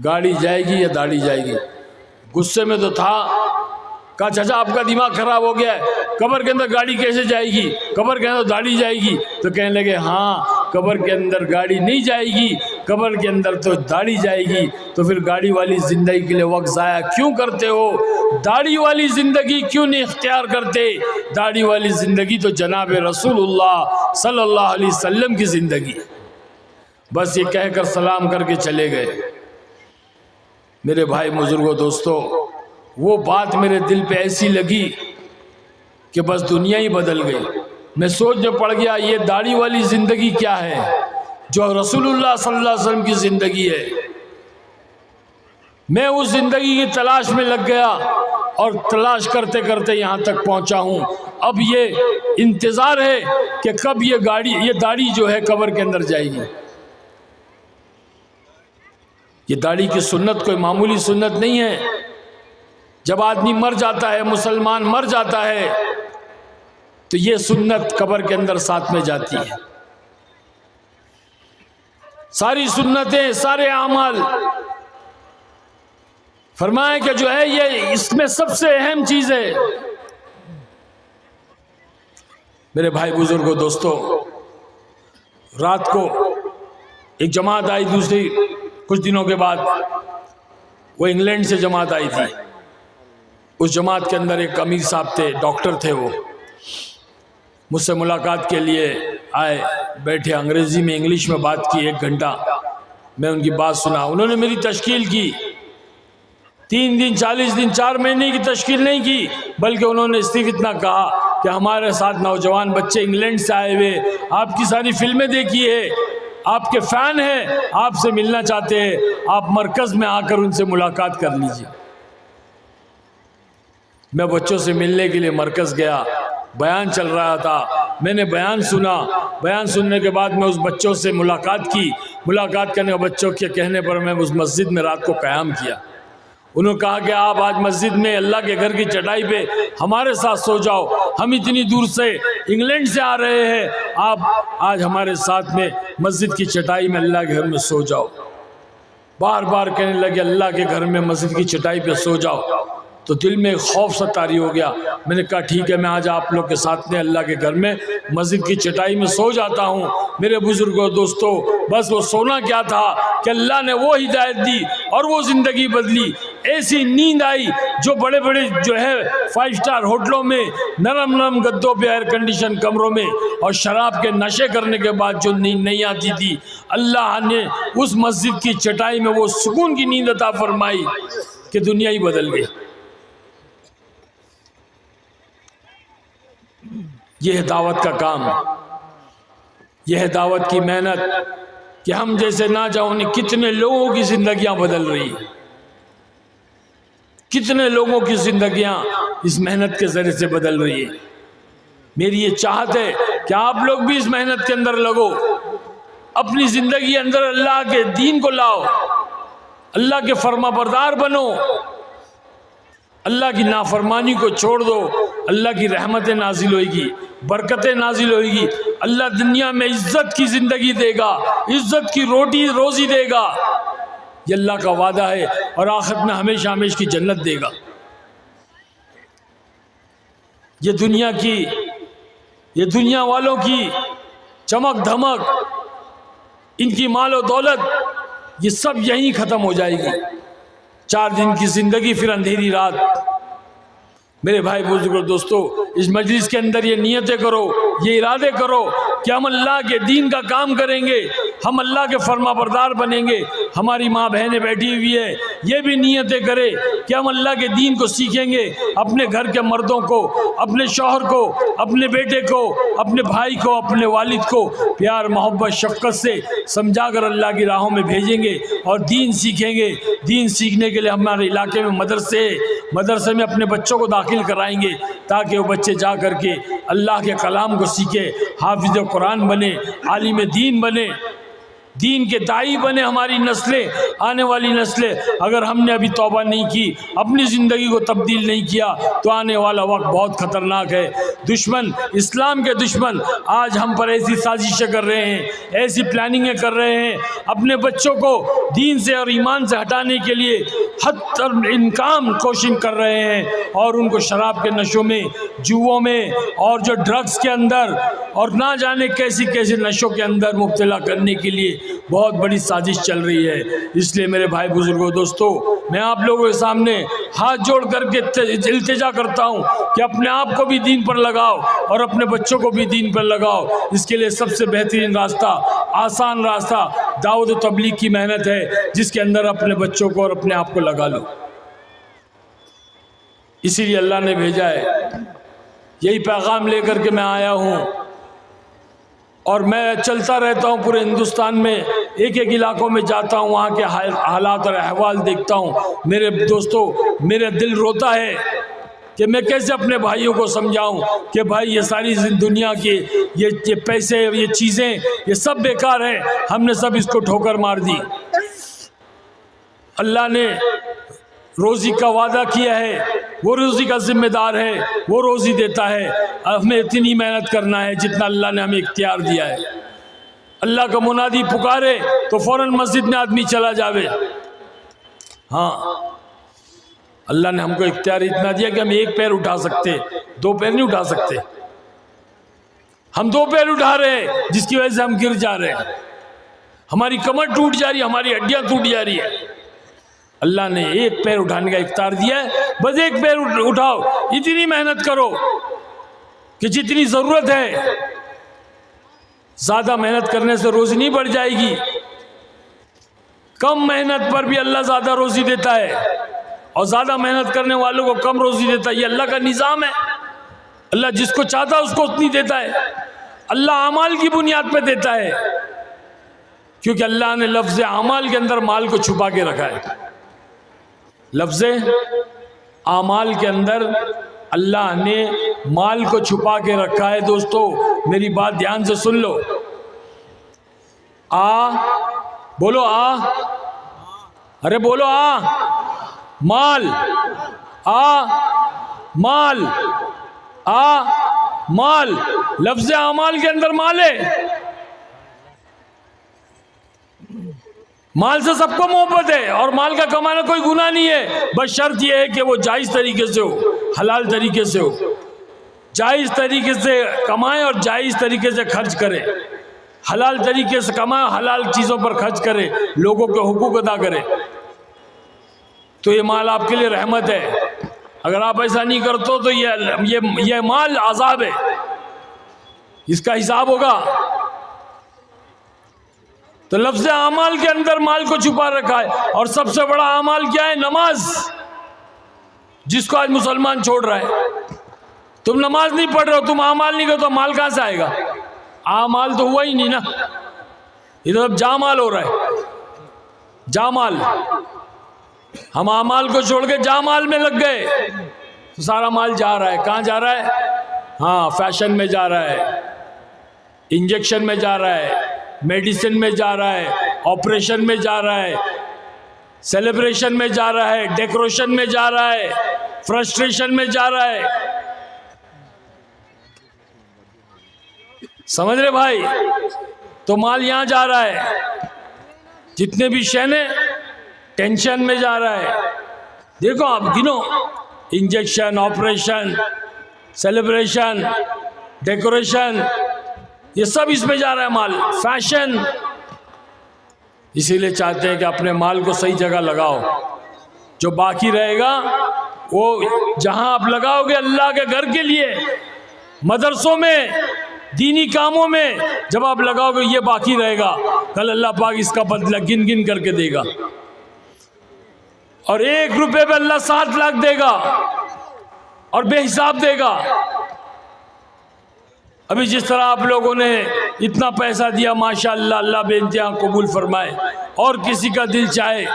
गाड़ी जाएगी या दाढ़ी जाएगी? गुस्से में तो था, कहा चाचा आपका दिमाग खराब हो गया है, कब्र के अंदर गाड़ी कैसे जाएगी, कब्र के अंदर दाढ़ी जाएगी? तो कहने लगे हाँ कब्र के अंदर गाड़ी नहीं जाएगी, कब्र के अंदर तो दाढ़ी जाएगी। तो फिर गाड़ी वाली जिंदगी के लिए वक्त ज़ाया क्यों करते हो? दाढ़ी वाली जिंदगी क्यों नहीं इख्तियार करते? दाढ़ी वाली जिंदगी तो जनाब रसूलुल्लाह सल्लल्लाहु अलैहि वसल्लम की जिंदगी है। बस ये कहकर सलाम करके चले गए। मेरे भाई बुजुर्गों दोस्तों, वो बात मेरे दिल पे ऐसी लगी कि बस दुनिया ही बदल गई। मैं सोच में पड़ गया ये दाढ़ी वाली ज़िंदगी क्या है जो रसूलुल्लाह सल्लल्लाहु अलैहि वसल्लम की ज़िंदगी है। मैं उस ज़िंदगी की तलाश में लग गया और तलाश करते करते यहाँ तक पहुँचा हूँ। अब ये इंतज़ार है कि कब ये दाढ़ी जो है कब्र के अंदर जाएगी। ये दाढ़ी की सुन्नत कोई मामूली सुन्नत नहीं है। जब आदमी मर जाता है, मुसलमान मर जाता है, तो ये सुन्नत कब्र के अंदर साथ में जाती है। सारी सुन्नतें, सारे अमाल, फरमाए कि जो है ये इसमें सबसे अहम चीज है। मेरे भाई बुजुर्गों दोस्तों, रात को एक जमात आई दूसरी, कुछ दिनों के बाद वो इंग्लैंड से जमात आई थी। उस जमात के अंदर एक अमीर साहब थे, डॉक्टर थे। वो मुझसे मुलाकात के लिए आए, बैठे, अंग्रेजी में इंग्लिश में बात की 1 घंटा। मैं उनकी बात सुना। उन्होंने मेरी तशकील की 3 दिन 40 दिन 4 महीने की तशकील नहीं की, बल्कि उन्होंने सिर्फ इतना कहा कि हमारे साथ नौजवान बच्चे इंग्लैंड से आए हुए, आपकी सारी फिल्में देखी है, आपके फ़ैन हैं, आपसे मिलना चाहते हैं, आप मरकज़ में आकर उनसे मुलाकात कर लीजिए। मैं बच्चों से मिलने के लिए मरकज़ गया। बयान चल रहा था, मैंने बयान सुना। बयान सुनने के बाद मैं उस बच्चों से मुलाकात की। मुलाकात करने के बच्चों के कहने पर मैं उस मस्जिद में रात को क़याम किया। उन्होंने कहा कि आप आज मस्जिद में अल्लाह के घर की चटाई पे हमारे साथ सो जाओ, हम इतनी दूर से इंग्लैंड से आ रहे हैं, आप आज हमारे साथ में मस्जिद की चटाई में अल्लाह के घर में सो जाओ। बार बार कहने लगे अल्लाह के घर में मस्जिद की चटाई पे सो जाओ। तो दिल में खौफ सा तारी हो गया। मैंने कहा ठीक है, मैं आज आप लोग के साथ में अल्लाह के घर में मस्जिद की चटाई में सो जाता हूँ। मेरे बुजुर्गों दोस्तों, बस वो सोना क्या था कि अल्लाह ने वो हिदायत दी और वो ज़िंदगी बदली। ऐसी नींद आई जो बड़े बड़े जो है 5 स्टार होटलों में नरम नरम गद्दों पे, एयर कंडीशन कमरों में और शराब के नशे करने के बाद जो नींद नहीं आती थी, अल्लाह ने उस मस्जिद की चटाई में वो सुकून की नींद अता फरमाई कि दुनिया ही बदल गई। यह है दावत का काम, यह है दावत की मेहनत कि हम जैसे ना जाओ कितने लोगों की जिंदगियां बदल रही हैं, कितने लोगों की जिंदगियां इस मेहनत के जरिए से बदल रही है। मेरी ये चाहत है कि आप लोग भी इस मेहनत के अंदर लगो, अपनी जिंदगी अंदर अल्लाह के दीन को लाओ, अल्लाह के फर्माबरदार बनो, अल्लाह की नाफरमानी को छोड़ दो। अल्लाह की रहमतें नाजिल होगी, बरकतें नाजिल होगी। अल्लाह दुनिया में इज्जत की ज़िंदगी देगा, इज्जत की रोटी रोज़ी देगा, ये अल्लाह का वादा है, और आखिरत में हमेशा हमेशा की जन्नत देगा। ये दुनिया वालों की चमक धमक, इनकी माल और दौलत, ये सब यहीं ख़त्म हो जाएगी। 4 दिन की ज़िंदगी, फिर अंधेरी रात। मेरे भाई बुजुर्गों दोस्तों, इस मजलिस के अंदर ये नियतें करो, ये इरादे करो कि हम अल्लाह के दीन का काम करेंगे, हम अल्लाह के फर्माबरदार बनेंगे। हमारी माँ बहनें बैठी हुई है, ये भी नियतें करे कि हम अल्लाह के दीन को सीखेंगे। अपने घर के मर्दों को, अपने शौहर को, अपने बेटे को, अपने भाई को, अपने वालिद को प्यार मोहब्बत शफ़क़त से समझा कर अल्लाह की राहों में भेजेंगे और दीन सीखेंगे। दीन सीखने के लिए हमारे इलाके में मदरसे में अपने बच्चों को दाखिल कराएंगे, ताकि वो बच्चे जा कर के अल्लाह के कलाम को सीखे, हाफिज़ कुरान बने, आलिम दीन बने, दीन के दाई बने। हमारी नस्लें, आने वाली नस्लें, अगर हमने अभी तौबा नहीं की, अपनी ज़िंदगी को तब्दील नहीं किया, तो आने वाला वक्त बहुत ख़तरनाक है। दुश्मन, इस्लाम के दुश्मन आज हम पर ऐसी साजिशें कर रहे हैं, ऐसी प्लानिंगें कर रहे हैं, अपने बच्चों को दीन से और ईमान से हटाने के लिए हद तक इनकाम कोशिश कर रहे हैं, और उनको शराब के नशों में, जुओं में, और जो ड्रग्स के अंदर, और ना जाने कैसी कैसी नशों के अंदर मुब्तला करने के लिए बहुत बड़ी साजिश चल रही है। इसलिए मेरे भाई बुजुर्गों दोस्तों, मैं आप लोगों के सामने हाथ जोड़ करके इल्तिजा करता हूँ कि अपने आप को भी दीन पर लगाओ और अपने बच्चों को भी दीन पर लगाओ। इसके लिए सबसे बेहतरीन रास्ता, आसान रास्ता दावत व तबलीग की मेहनत है, जिसके अंदर अपने बच्चों को और अपने आप को लगा लो। इसीलिए अल्लाह ने भेजा है, यही पैगाम लेकर के मैं आया हूँ। और मैं चलता रहता हूँ पूरे हिंदुस्तान में, एक एक इलाकों में जाता हूँ, वहाँ के हालात और अहवाल देखता हूँ। मेरे दोस्तों, मेरा दिल रोता है कि मैं कैसे अपने भाइयों को समझाऊं कि भाई ये सारी दुनिया की ये पैसे, ये चीज़ें, ये सब बेकार है। हमने सब इसको ठोकर मार दी। अल्लाह ने रोज़ी का वादा किया है, वो रोज़ी का जिम्मेदार है, वो रोज़ी देता है। हमें इतनी मेहनत करना है जितना अल्लाह ने हमें इख्तियार दिया है। अल्लाह का मुनादी पुकारे तो फ़ौरन मस्जिद में आदमी चला जावे। हाँ, अल्लाह ने हमको इख्तियार इतना दिया कि हम एक पैर उठा सकते, 2 पैर नहीं उठा सकते। हम 2 पैर उठा रहे हैं, जिसकी वजह से हम गिर जा रहे हैं, हमारी कमर टूट जा रही है, हमारी हड्डियाँ टूट जा रही है। अल्लाह ने एक पैर उठाने का इख्तियार दिया है, बस एक पैर उठाओ। इतनी मेहनत करो कि जितनी ज़रूरत है। ज़्यादा मेहनत करने से रोज़ी नहीं बढ़ जाएगी, कम मेहनत पर भी अल्लाह ज़्यादा रोज़ी देता है, और ज़्यादा मेहनत करने वालों को कम रोज़ी देता है। ये अल्लाह का निज़ाम है। अल्लाह जिसको चाहता है उसको उतनी देता है। अल्लाह अमाल की बुनियाद पर देता है, क्योंकि अल्लाह ने लफ्ज़ अमाल के अंदर माल को छुपा के रखा है। लफ्ज़ आमाल के अंदर अल्लाह ने माल को छुपा के रखा है। दोस्तों, मेरी बात ध्यान से सुन लो। बोलो अरे बोलो माल, माल, माल। लफ्ज़ आमाल के अंदर माल है। माल से सबको मोहब्बत है, और माल का कमाना कोई गुनाह नहीं है। बस शर्त यह है कि वो जायज़ तरीके से हो, हलाल तरीके से हो। जायज़ तरीके से कमाएं और जायज़ तरीके से खर्च करें। हलाल तरीके से कमाएं, हलाल चीज़ों पर खर्च करें, लोगों के हुकूक अदा करें, तो ये माल आपके लिए रहमत है। अगर आप ऐसा नहीं करते हो तो ये माल अज़ाब है, इसका हिसाब होगा। तो लफ्ज़ अमाल के अंदर माल को छुपा रखा है। और सबसे बड़ा अमाल क्या है? नमाज, जिसको आज मुसलमान छोड़ रहा है। तुम नमाज नहीं पढ़ रहे हो, तुम अमाल नहीं करते, तो माल कहाँ से आएगा? अमाल तो हुआ ही नहीं ना, इधर अब जामाल हो रहा है, जामाल। हम अमाल को छोड़ के जामाल में लग गए, तो सारा माल जा रहा है। कहाँ जा रहा है? हाँ, फैशन में जा रहा है, इंजेक्शन में जा रहा है, मेडिसिन में जा रहा है, ऑपरेशन में जा रहा है, सेलिब्रेशन में जा रहा है, डेकोरेशन में जा रहा है, फ्रस्ट्रेशन में जा रहा है। समझ रहे भाई? तो माल यहाँ जा रहा है, जितने भी शैने टेंशन में जा रहा है। देखो आप गिनो, इंजेक्शन, ऑपरेशन, सेलिब्रेशन, डेकोरेशन, ये सब इसमें जा रहा है माल, फैशन। इसीलिए चाहते हैं कि अपने माल को सही जगह लगाओ, जो बाकी रहेगा वो जहां आप लगाओगे अल्लाह के घर के लिए, मदरसों में, दीनी कामों में जब आप लगाओगे ये बाकी रहेगा, कल अल्लाह पाक इसका बदला गिन गिन करके देगा। और 1 रुपए पे अल्लाह 7 लाख देगा और बेहिसाब देगा। अभी जिस तरह आप लोगों ने इतना पैसा दिया माशाअल्लाह, अल्लाह बेइंतहा कबूल फरमाए, और किसी का दिल चाहे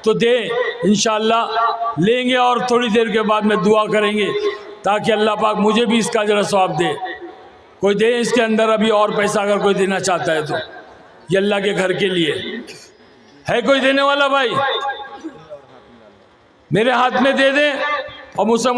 तो दे, इंशाअल्लाह लेंगे। और थोड़ी देर के बाद में दुआ करेंगे ताकि अल्लाह पाक मुझे भी इसका जरा सवाब दे। कोई दे इसके अंदर अभी और पैसा, अगर कोई देना चाहता है तो, ये अल्लाह के घर के लिए है। कोई देने वाला भाई मेरे हाथ में दे दे और मुझसे